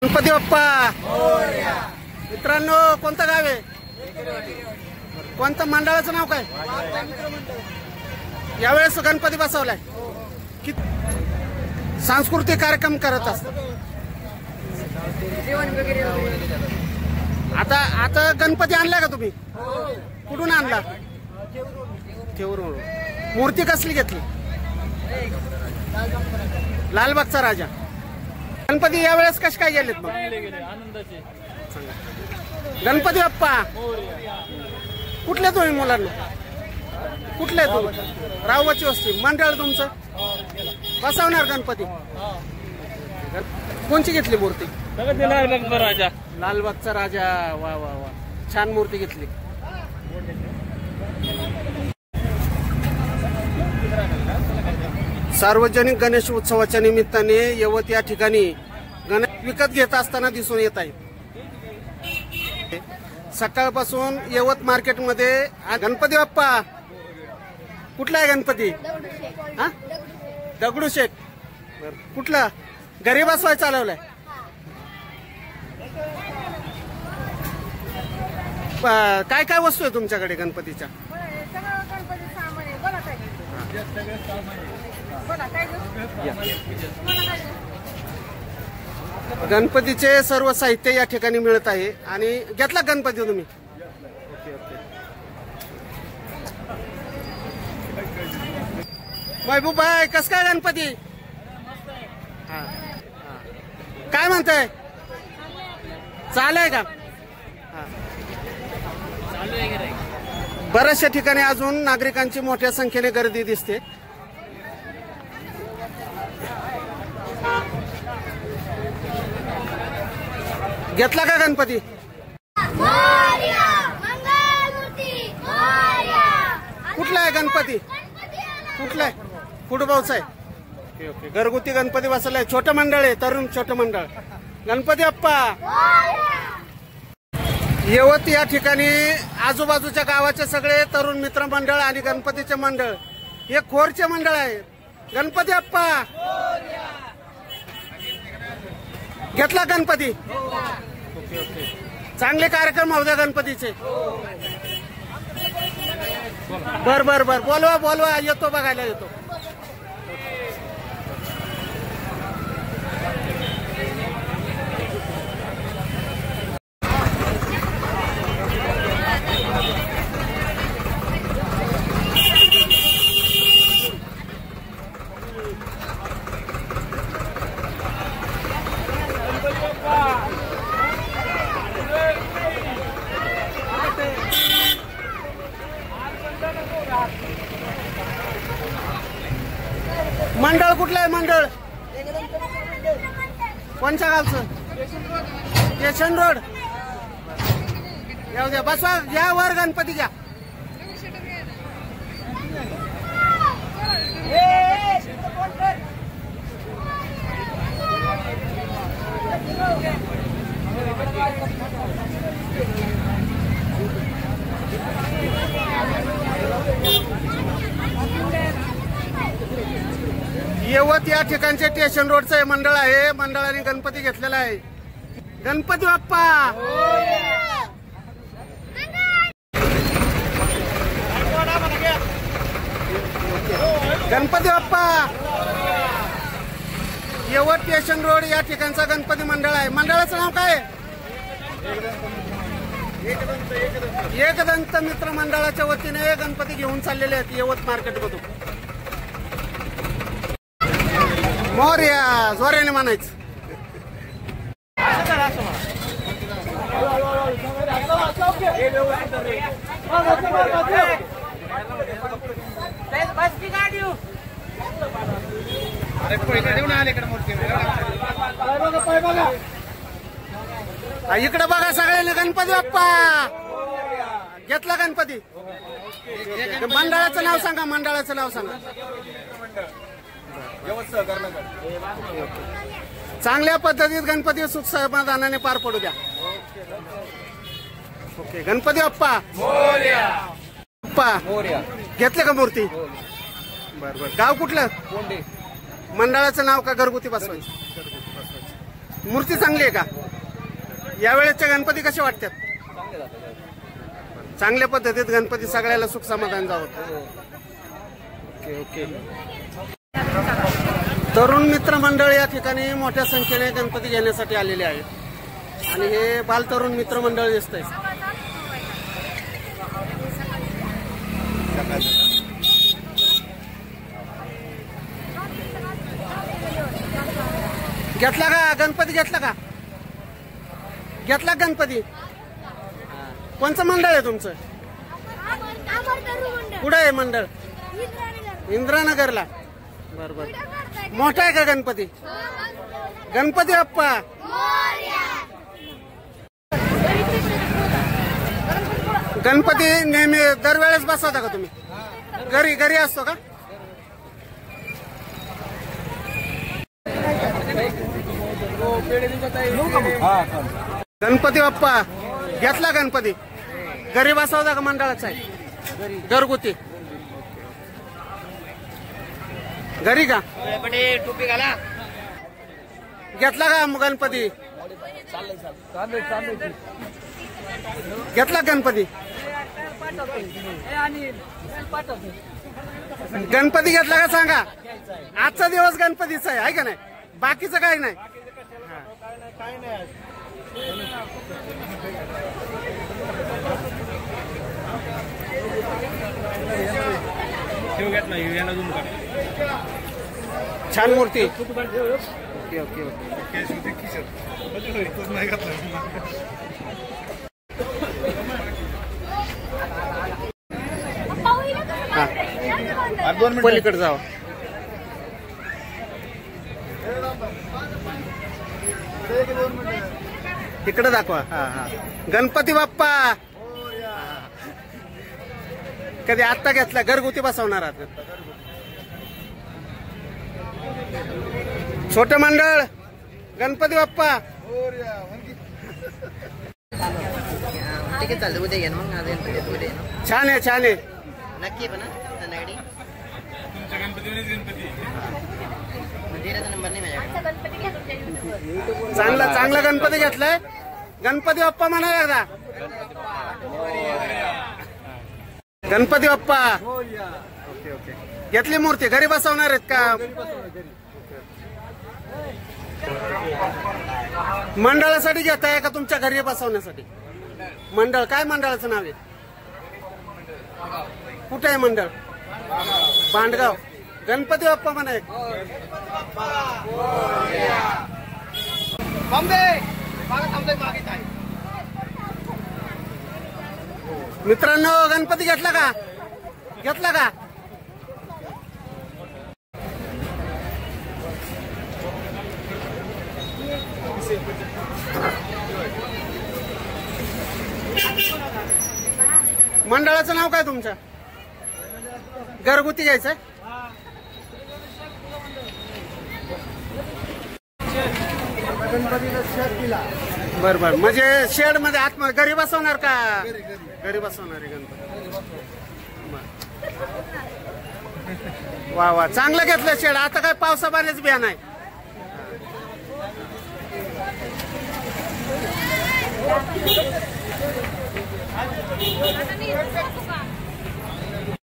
गणपती बाप्पा मित्रांनो, कोणतं गाव आहे? कोणतं मंडळाचं नाव काय? यावेळेस गणपती बसवलाय. सांस्कृतिक कार्यक्रम करत असतात. आता गणपती आणलाय का तुम्ही? कुठून आणला? ठेवरून. मूर्ती कसली घेतली? लालबागचा राजा. गणपती यावेळेस कसे काय गेलेत मग? आनंदाचे. गणपती बाप्पा कुठले तुम्ही मुलांना? कुठले तुम्ही? रावबाची वस्ती. मंडळ तुमचं बसवणार गणपती? कोणची घेतली मूर्ती? लालबागचा राजा. लालबागचा राजा. वा वा वा, छान मूर्ती घेतली. सार्वजनिक गणेश उत्सवाच्या निमित्ताने यवत या ठिकाणी गणेश विकत घेत असताना दिसून येत आहे. सकाळपासून यवत मार्केटमध्ये गणपती बाप्पा कुठला आहे गणपती? हा, दगडूशेठ. कुठला? घरी बसवाय चालवलाय? काय काय वस्तू आहे तुमच्याकडे गणपतीच्या? गणपतीचे सर्व साहित्य या ठिकाणी मिळत आहे. आणि घेतला गणपती तुम्ही? Okay okay. महबूब भाई, कस काय गणपती? हा, काय म्हणताय? चालू का? बऱ्याचशा ठिकाणी अजून नागरिकांची मोठ्या संख्येने गर्दी दिसते. घेतला का गणपती? कुठला आहे गणपती? कुठला आहे? कुडबावचा आहे. Okay okay. घरगुती गणपती बसवलाय. छोटं मंडळ आहे, तरुण छोटं मंडळ. गणपती बाप्पा. यवत या ठिकाणी आजूबाजूच्या गावाचे सगळे तरुण मित्र मंडळ आणि गणपतीचे मंडळ हे खोरचे मंडळ आहे. गणपती बाप्पा. घेतला गणपती? Okay okay. चांगले कार्यक्रम होऊ द्या गणपतीचे. बर बर बर, बोलवा बोलवा, येतो, बघायला येतो. मंडळ कुठलं आहे? मंडळ कोणत्या गावचं? Station road. येऊ द्या, बसवा, घ्या वर गणपती घ्या. यवत या ठिकाणचे स्टेशन रोडचं मंडळ आहे. मंडळाने गणपती घेतलेला आहे. गणपती बाप्पा. गणपती बाप्पा. यवत स्टेशन रोड या ठिकाणचा गणपती मंडळ आहे. मंडळाचं नाव काय? एकदंत मित्र मंडळाच्या वतीने गणपती घेऊन चाललेले आहेत यवत मार्केटमधून. मोरया जोराने म्हणायचं. इकडे बघा सगळ्यांनी. गणपती बाप्पा. घेतला गणपती? मंडळाचं नाव सांगा. मंडळाचं नाव सांगा. चांगल्या पद्धतीत गणपती सुख समाधानाने पार पडू द्या. ओके. गणपती बाप्पा. बाप्पा घेतले का मूर्ती? बर बर. गाव कुठलं? मंडळाचं नाव का घरगुती बसवायचं? मूर्ती चांगली आहे का? यावेळेसचे गणपती कसे वाटतात? चांगल्या पद्धतीत गणपती सगळ्याला सुख समाधान जावं. Okay okay. तरुण मित्र मंडळ या ठिकाणी मोठ्या संख्येने गणपती घेण्यासाठी आलेले आहेत आणि हे बाल तरुण मित्र मंडळ दिसतंय. घेतला का गणपती? घेतला का? घेतला गणपती? कोणचं मंडळ आहे तुमचं? कुठं आहे मंडळ? इंद्रानगरला. बरोबर. मोठा आहे का गणपती? गणपती बाप्पा. गणपती नेहमी दरवेळेस बसवता का तुम्ही? घरी घरी असतो का? गणपती बाप्पा. घेतला गणपती? घरी बसवता का मंडळाचा आहे? घरगुती. घरी का? टोपी घाला. घेतला का गणपती? घेतला गणपती? गणपती घेतला का सांगा? आजचा दिवस गणपतीचा आहे का नाही? बाकीचं काही नाही. छान मूर्ती. Okay okay okay. पलीकडे जावं. तिकडे दाखवा. हा हा. गणपती बाप्पा. कधी आत्ता घेतला? घरगुती बसवणार आहात? छोटे मंडळ. गणपती बाप्पा. छान आहे छान आहे. नक्की पण नंबर नाही माझ्याकडे. चांगला चांगला गणपती घेतलाय. गणपती बाप्पा म्हणा एकदा. गणपती बाप्पा. Okay okay. घेतली मूर्ती? घरी बसवणार आहेत का? मंडळासाठी घेताय का तुमच्या घरी बसवण्यासाठी? मंडळ काय? मंडळाचं नाव आहे? कुठे आहे मंडळ? भांडगाव. गणपती बाप्पा म्हणा एक. मित्रांनो गणपती घेतला का? घेतला का? मंडळाचं नाव काय तुमचं? घरगुती घ्यायचंय? बर बर. म्हणजे शेड मध्ये आतमध्ये घरी बसवणार का? घरी बसवणार आहे गणपती. वा वा. चांगलं घेतलं शेड. आता काय पावसा पाण्याच बिया नाही.